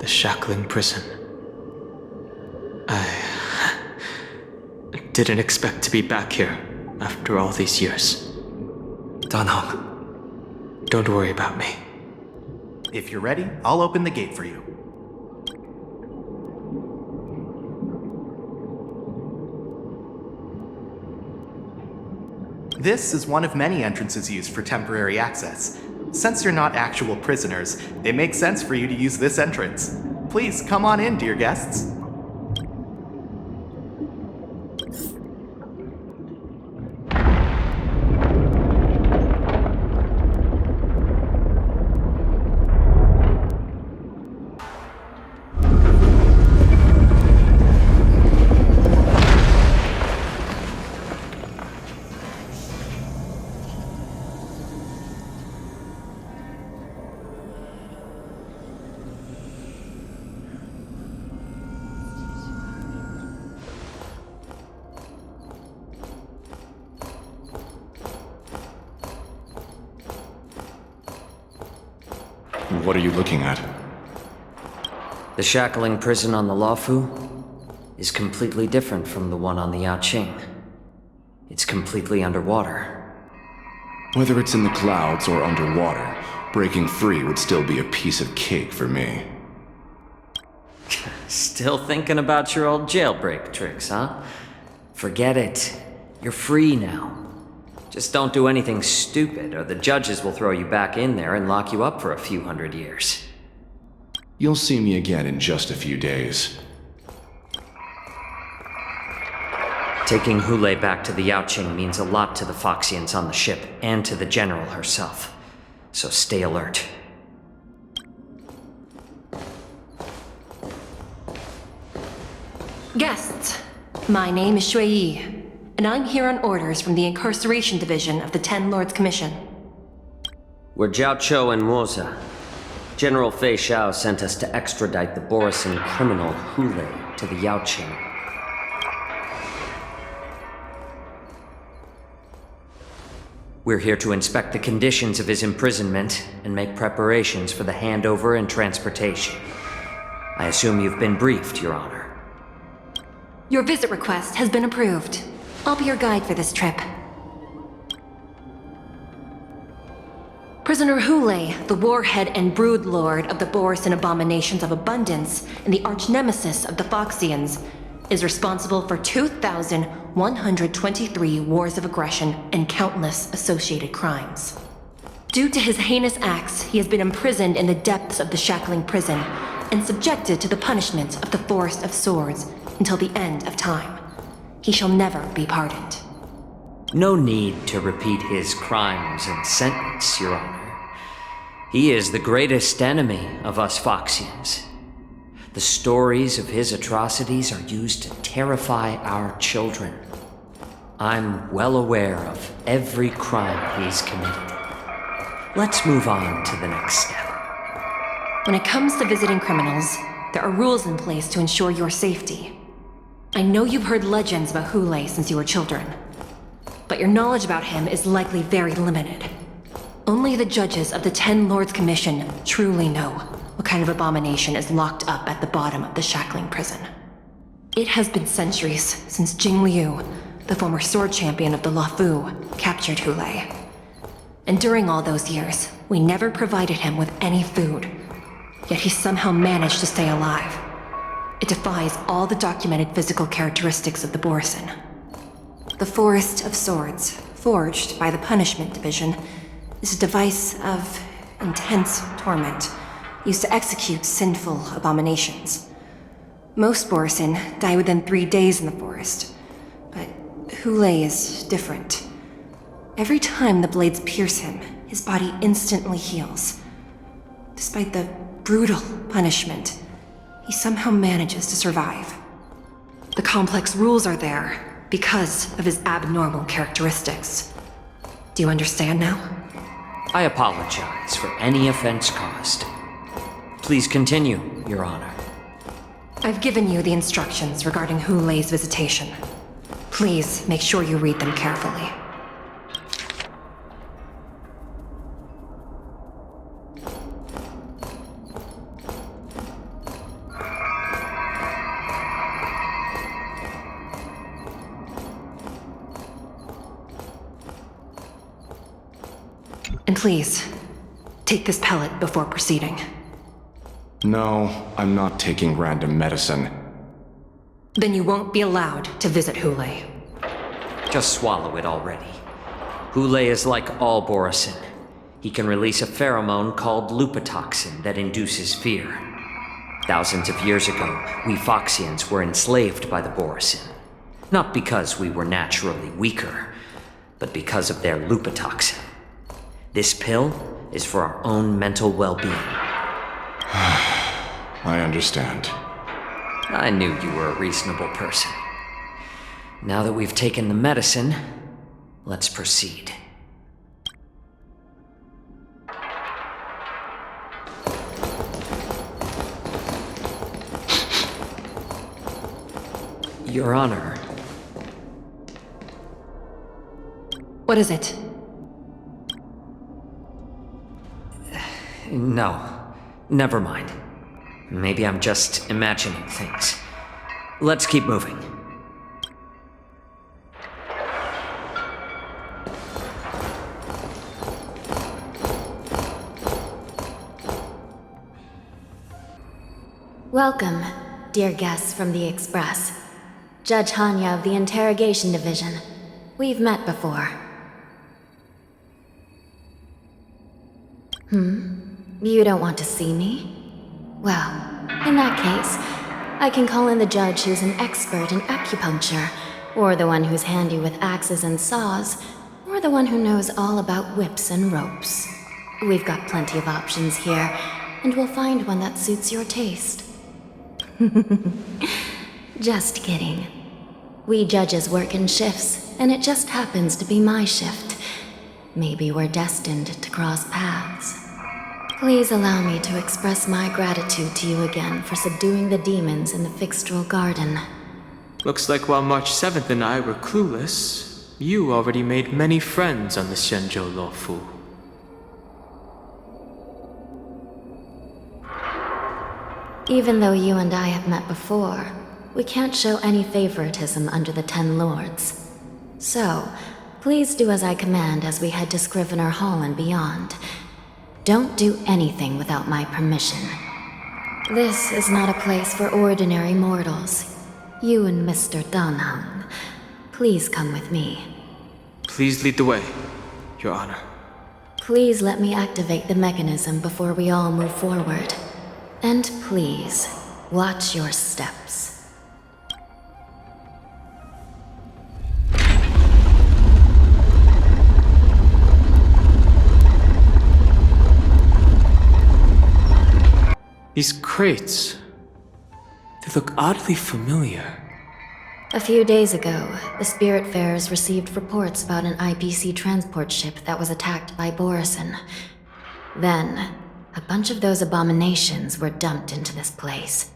the shackling prison. I didn't expect to be back here after all these years. Danhong. Don't worry about me. If you're ready, I'll open the gate for you. This is one of many entrances used for temporary access. Since you're not actual prisoners, it makes sense for you to use this entrance. Please come on in, dear guests. What are you looking at? The shackling prison on the Luofu is completely different from the one on the Yaoqing. It's completely underwater. Whether it's in the clouds or underwater, breaking free would still be a piece of cake for me. Still thinking about your old jailbreak tricks, huh? Forget it. You're free now. Just don't do anything stupid, or the judges will throw you back in there and lock you up for a few hundred years. You'll see me again in just a few days. Taking Hule back to the Yaoqing means a lot to the Foxians on the ship, and to the General herself. So stay alert. Guests, my name is Shui Yi, and I'm here on orders from the Incarceration Division of the Ten Lords Commission. We're Jiao Cho and Moza. General Fei Xiao sent us to extradite the Borisan criminal Hule to the Yaoqing. We're here to inspect the conditions of his imprisonment and make preparations for the handover and transportation. I assume you've been briefed, Your Honor. Your visit request has been approved. I'll be your guide for this trip. Prisoner Hule, the warhead and brood lord of the Borisan abominations of abundance and the arch-nemesis of the Foxians, is responsible for 2,123 wars of aggression and countless associated crimes. Due to his heinous acts, he has been imprisoned in the depths of the shackling prison and subjected to the punishment of the Forest of Swords until the end of time. He shall never be pardoned. No need to repeat his crimes and sentence, Your Honor. He is the greatest enemy of us Foxians. The stories of his atrocities are used to terrify our children. I'm well aware of every crime he's committed. Let's move on to the next step. When it comes to visiting criminals, there are rules in place to ensure your safety. I know you've heard legends about Hule since you were children, but your knowledge about him is likely very limited. Only the judges of the Ten Lords Commission truly know what kind of abomination is locked up at the bottom of the shackling prison. It has been centuries since Jing Liu, the former sword champion of the Luofu, captured Hule. And during all those years, we never provided him with any food. Yet he somehow managed to stay alive. It defies all the documented physical characteristics of the Borisan. The Forest of Swords, forged by the Punishment Division, is a device of intense torment, used to execute sinful abominations. Most Borisan die within 3 days in the forest, but Hule is different. Every time the blades pierce him, his body instantly heals. Despite the brutal punishment, he somehow manages to survive. The complex rules are there because of his abnormal characteristics. Do you understand now? I apologize for any offense caused. Please continue, Your Honor. I've given you the instructions regarding Hule's visitation. Please make sure you read them carefully. And please, take this pellet before proceeding. No, I'm not taking random medicine. Then you won't be allowed to visit Hule. Just swallow it already. Hule is like all Borisin. He can release a pheromone called lupatoxin that induces fear. Thousands of years ago, we Foxians were enslaved by the Borisin. Not because we were naturally weaker, but because of their lupatoxin. This pill is for our own mental well-being. I understand. I knew you were a reasonable person. Now that we've taken the medicine, let's proceed. Your Honor. What is it? No, never mind. Maybe I'm just imagining things. Let's keep moving. Welcome, dear guests from the Express. Judge Hanya of the Interrogation Division. We've met before. You don't want to see me? Well, in that case, I can call in the judge who's an expert in acupuncture, or the one who's handy with axes and saws, or the one who knows all about whips and ropes. We've got plenty of options here, and we'll find one that suits your taste. Just kidding. We judges work in shifts, and it just happens to be my shift. Maybe we're destined to cross paths. Please allow me to express my gratitude to you again for subduing the demons in the Fixtral Garden. Looks like while March 7th and I were clueless, you already made many friends on the Shenzhou Luofu. Even though you and I have met before, we can't show any favoritism under the Ten Lords. So, please do as I command as we head to Scrivener Hall and beyond. Don't do anything without my permission. This is not a place for ordinary mortals. You and Mr. Danheng, please come with me. Please lead the way, Your Honor. Please let me activate the mechanism before we all move forward. And please, watch your steps. These crates, they look oddly familiar. A few days ago, the Spiritfarers received reports about an IPC transport ship that was attacked by Borisin. Then, a bunch of those abominations were dumped into this place.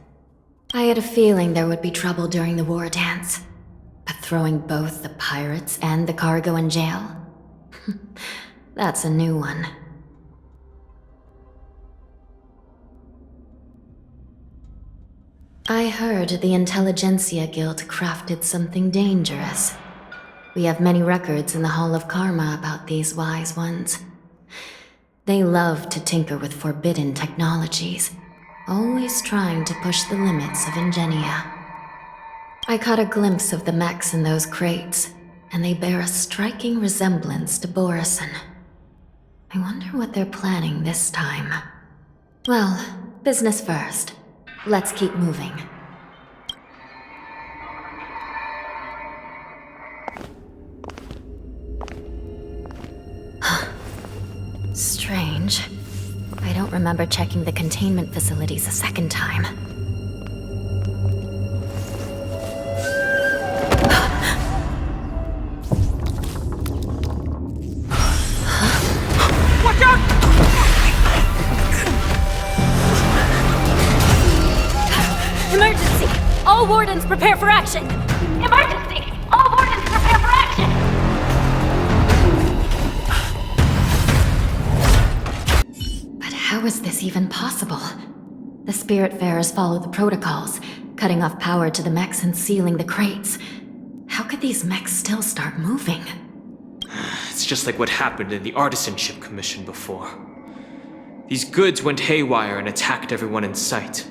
I had a feeling there would be trouble during the war dance, but throwing both the pirates and the cargo in jail? That's a new one. I heard the Intelligentsia Guild crafted something dangerous. We have many records in the Hall of Karma about these wise ones. They love to tinker with forbidden technologies, always trying to push the limits of ingenia. I caught a glimpse of the mechs in those crates, and they bear a striking resemblance to Borisin. I wonder what they're planning this time. Well, business first. Let's keep moving. Strange. I don't remember checking the containment facilities a second time. Watch out! Emergency! All wardens prepare for action! Emergency! All wardens prepare for action! But how is this even possible? The Spiritfarers follow the protocols, cutting off power to the mechs and sealing the crates. How could these mechs still start moving? It's just like what happened in the Artisanship Commission before. These goods went haywire and attacked everyone in sight.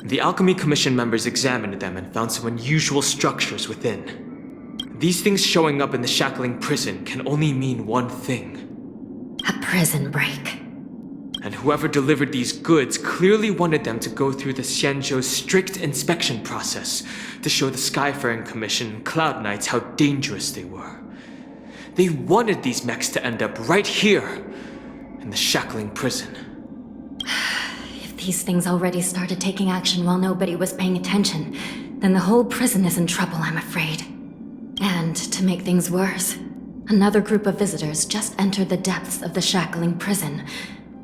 The Alchemy Commission members examined them and found some unusual structures within. These things showing up in the Shackling prison can only mean one thing. A prison break. And whoever delivered these goods clearly wanted them to go through the Xianzhou's strict inspection process to show the Skyfaring Commission and Cloud Knights how dangerous they were. They wanted these mechs to end up right here, in the Shackling prison. If these things already started taking action while nobody was paying attention, then the whole prison is in trouble, I'm afraid. And to make things worse, another group of visitors just entered the depths of the Shackling prison.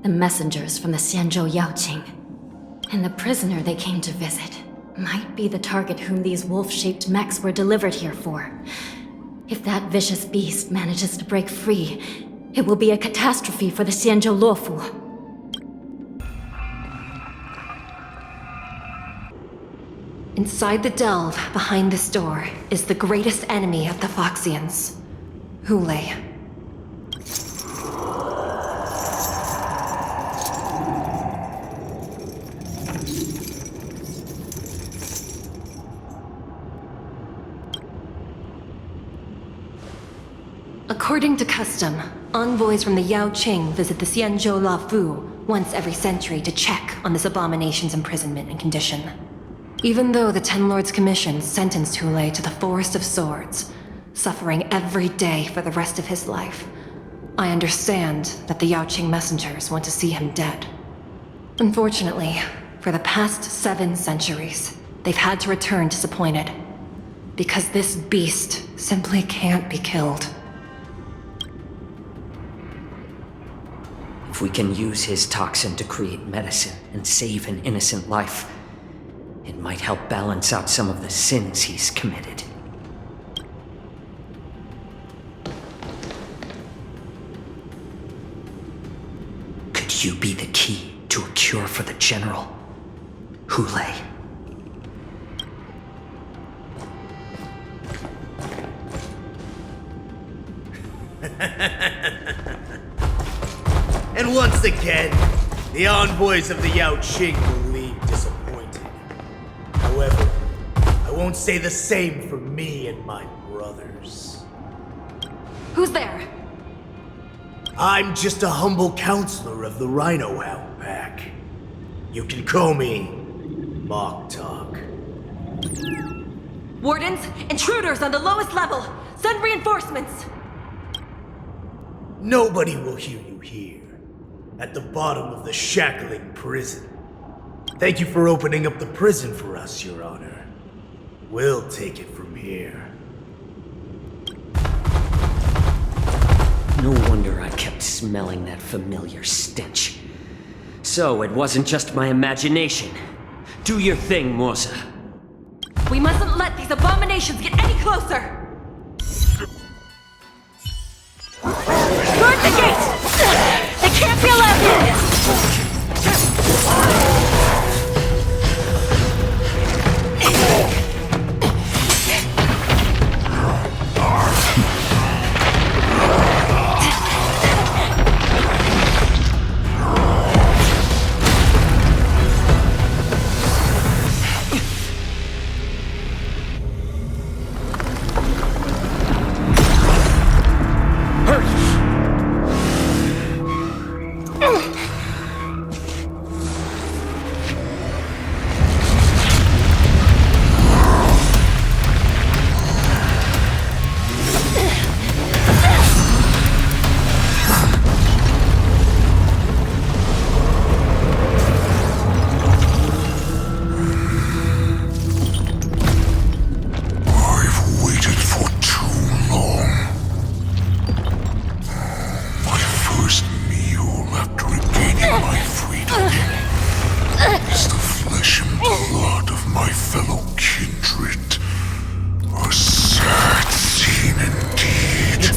The messengers from the Xianzhou Yaoqing. And the prisoner they came to visit might be the target whom these wolf-shaped mechs were delivered here for. If that vicious beast manages to break free, it will be a catastrophe for the Xianzhou Luofu. Inside the delve, behind this door, is the greatest enemy of the Foxians, Hulei. According to custom, envoys from the Yaoqing visit the Xianzhou Luofu once every century to check on this abomination's imprisonment and condition. Even though the Ten Lords Commission sentenced Hulei to the Forest of Swords, suffering every day for the rest of his life, I understand that the Yaoqing messengers want to see him dead. Unfortunately, for the past 7 centuries, they've had to return disappointed. Because this beast simply can't be killed. If we can use his toxin to create medicine and save an innocent life, it might help balance out some of the sins he's committed. Could you be the key to a cure for the General, Hulei? And once again, the envoys of the Yaoqing will leave disappointed. However, I won't say the same for me and my brothers. Who's there? I'm just a humble counselor of the Rhino Hound Pack. You can call me Mock Talk. Wardens, intruders on the lowest level! Send reinforcements! Nobody will hear you here, at the bottom of the Shackling prison. Thank you for opening up the prison for us, Your Honor. We'll take it from here. No wonder I kept smelling that familiar stench. So it wasn't just my imagination. Do your thing, Morza. We mustn't let these abominations get any closer! Guard the gate! They can't be allowed in!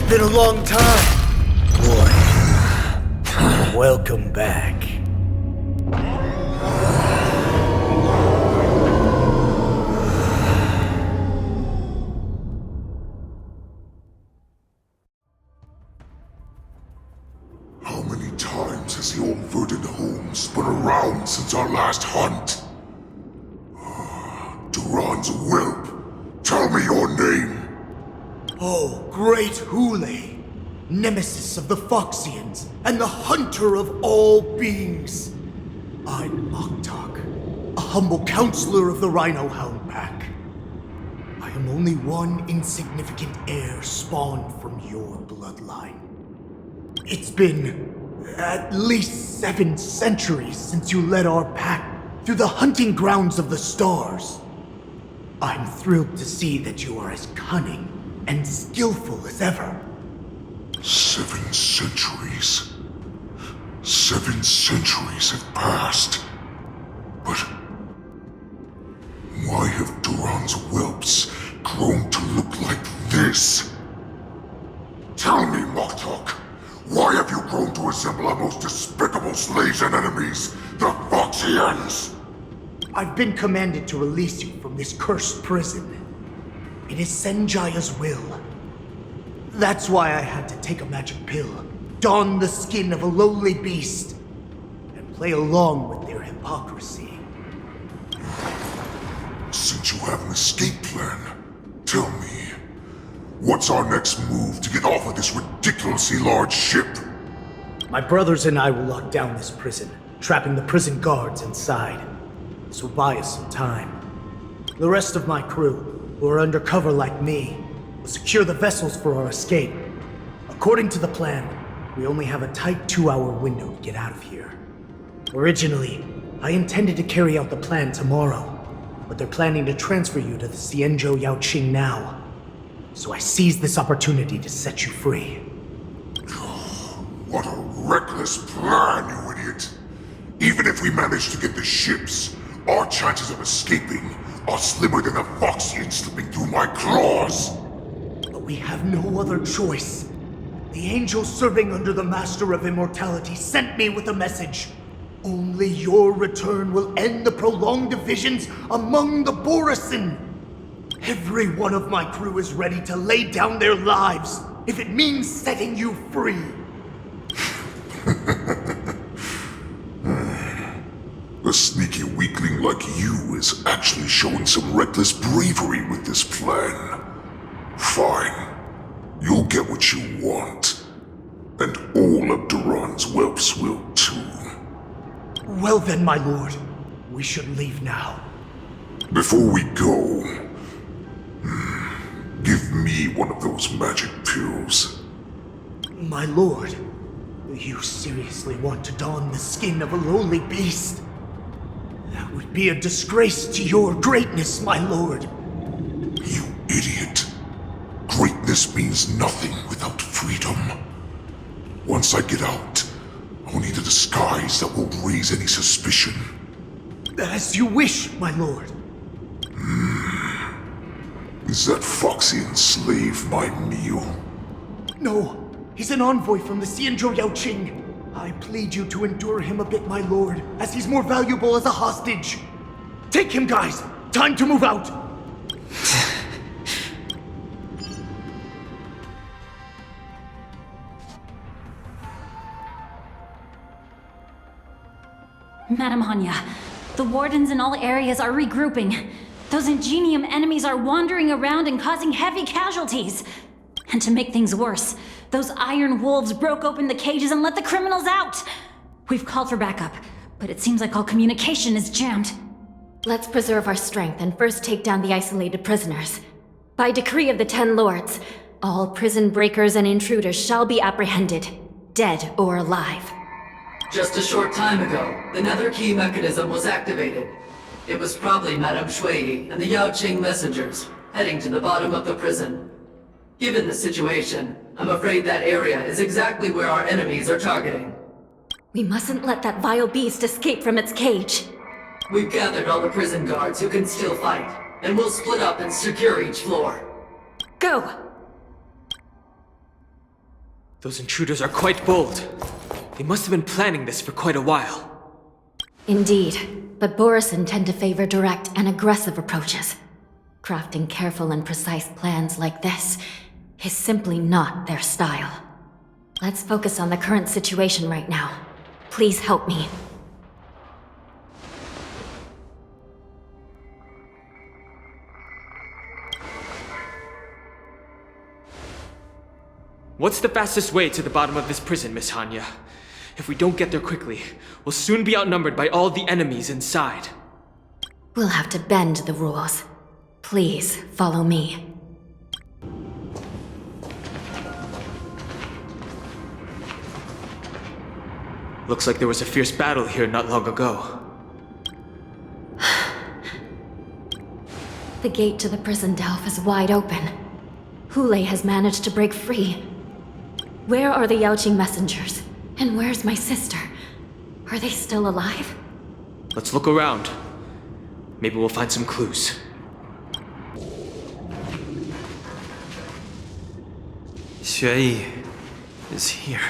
Been a long time, boy. Welcome back. realms has your verdant home spun around since our last hunt? Duran's whelp, tell me your name! Oh, great Hule, nemesis of the Foxians, and the hunter of all beings. I'm Moktok, a humble counselor of the Rhino Hound Pack. I am only one insignificant heir spawned from your bloodline. It's been at least 7 centuries since you led our pack through the hunting grounds of the stars. I'm thrilled to see that you are as cunning and skillful as ever. 7 centuries. 7 centuries have passed. But why have Duran's whelps grown to look like this? Tell me, Moktok, why have you grown to resemble our most despicable slaves and enemies, the Foxians? I've been commanded to release you from this cursed prison. It is Senjaya's will. That's why I had to take a magic pill, don the skin of a lowly beast, and play along with their hypocrisy. Since you have an escape plan, tell me, what's our next move to get off of this ridiculously large ship? My brothers and I will lock down this prison, trapping the prison guards inside. This will buy us some time. The rest of my crew, who are undercover like me, will secure the vessels for our escape. According to the plan, we only have a tight 2-hour window to get out of here. Originally, I intended to carry out the plan tomorrow, but they're planning to transfer you to the Xianzhou Yaoqing now. So I seized this opportunity to set you free. What a reckless plan, you idiot! Even if we manage to get the ships, our chances of escaping are slimmer than a Foxian slipping through my claws! But we have no other choice. The angel serving under the Master of Immortality sent me with a message. Only your return will end the prolonged divisions among the Borisin. Every one of my crew is ready to lay down their lives if it means setting you free. A sneaky weakling like you is actually showing some reckless bravery with this plan. Fine. You'll get what you want. And all of Duran's whelps will too. Well then, my lord. We should leave now. Before we go, give me one of those magic pills. My lord, do you seriously want to don the skin of a lowly beast? That would be a disgrace to your greatness, my lord. You idiot. Greatness means nothing without freedom. Once I get out, I'll need a disguise that won't raise any suspicion. As you wish, my lord. Is that Foxian slave my meal? No, he's an envoy from the Xianzhou Yaoqing. I plead you to endure him a bit, my lord, as he's more valuable as a hostage. Take him, guys! Time to move out! Madam Hanya, the wardens in all areas are regrouping. Those Ingenium enemies are wandering around and causing heavy casualties. And to make things worse, those iron wolves broke open the cages and let the criminals out! We've called for backup, but it seems like all communication is jammed. Let's preserve our strength and first take down the isolated prisoners. By decree of the 10 Lords, all prison breakers and intruders shall be apprehended, dead or alive. Just a short time ago, the nether key mechanism was activated. It was probably Madame Shui and the Yaoqing messengers, heading to the bottom of the prison. Given the situation, I'm afraid that area is exactly where our enemies are targeting. We mustn't let that vile beast escape from its cage. We've gathered all the prison guards who can still fight, and we'll split up and secure each floor. Go! Those intruders are quite bold. They must have been planning this for quite a while. Indeed, but Borisin tend to favor direct and aggressive approaches. Crafting careful and precise plans like this is simply not their style. Let's focus on the current situation right now. Please help me. What's the fastest way to the bottom of this prison, Miss Hanya? If we don't get there quickly, we'll soon be outnumbered by all the enemies inside. We'll have to bend the rules. Please, follow me. Looks like there was a fierce battle here not long ago. The gate to the prison delve is wide open. Hoolay has managed to break free. Where are the Yaoqing messengers? And where's my sister? Are they still alive? Let's look around. Maybe we'll find some clues. Xueyi is here.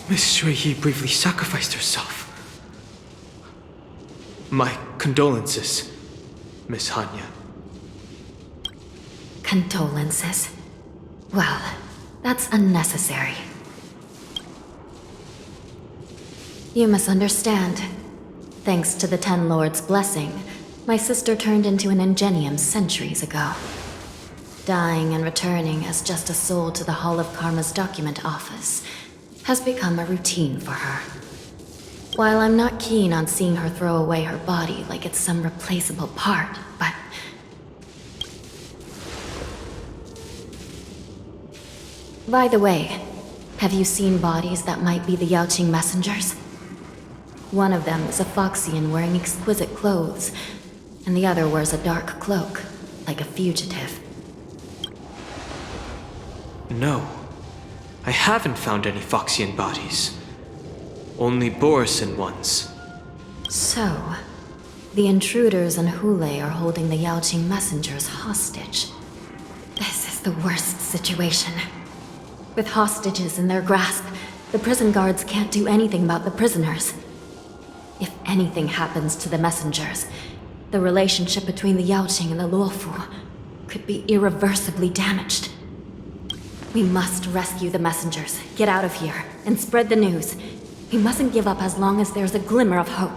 Miss Xueyi bravely sacrificed herself. My condolences, Miss Hanya. Condolences. Well, that's unnecessary. You misunderstand. Thanks to the Ten Lords' blessing, my sister turned into an Ingenium centuries ago. Dying and returning as just a soul to the Hall of Karma's document office has become a routine for her. While I'm not keen on seeing her throw away her body like it's some replaceable part, but... By the way, have you seen bodies that might be the Yaoqing messengers? One of them is a Foxian wearing exquisite clothes, and the other wears a dark cloak, like a fugitive. No. I haven't found any Foxian bodies. Only Borisin ones. So, the intruders and Hoolay are holding the Yaoqing messengers hostage. This is the worst situation. With hostages in their grasp, the prison guards can't do anything about the prisoners. If anything happens to the messengers, the relationship between the Yaoqing and the Luofu could be irreversibly damaged. We must rescue the messengers, get out of here, and spread the news. We mustn't give up as long as there's a glimmer of hope.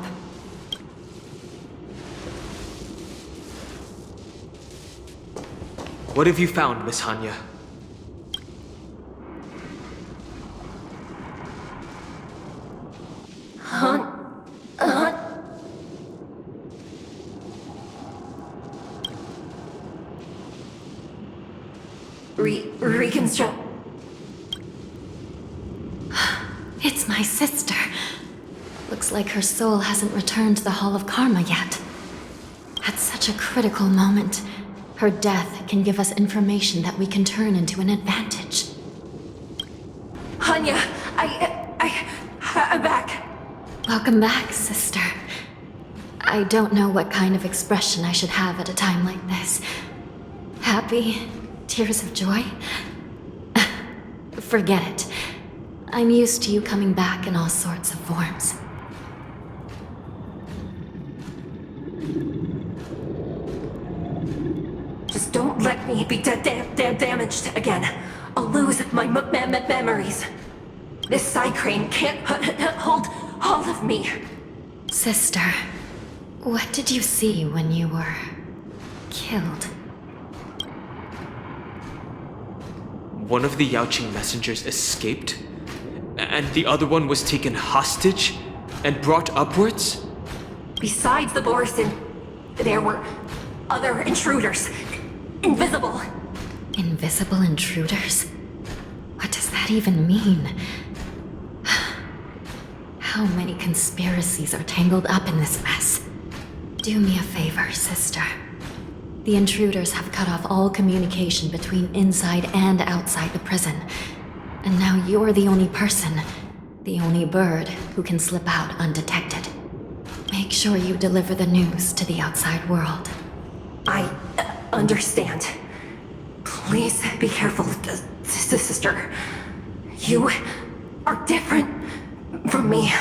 What have you found, Miss Hanya? Reconstruct. It's my sister. Looks like her soul hasn't returned to the Hall of Karma yet. At such a critical moment, her death can give us information that we can turn into an advantage. Hanya, I'm back. Welcome back, sister. I don't know what kind of expression I should have at a time like this. Happy? Tears of joy? Forget it. I'm used to you coming back in all sorts of forms. Just don't let me be damaged again. I'll lose my memories. This side crane can't hold all of me. Sister, what did you see when you were killed? One of the Yaoqing messengers escaped, and the other one was taken hostage and brought upwards? Besides the Borisin, there were other intruders. Invisible. Invisible intruders? What does that even mean? How many conspiracies are tangled up in this mess? Do me a favor, sister. The intruders have cut off all communication between inside and outside the prison. And now you're the only person, the only bird, who can slip out undetected. Make sure you deliver the news to the outside world. I understand. Please be careful, sister. You are different from me.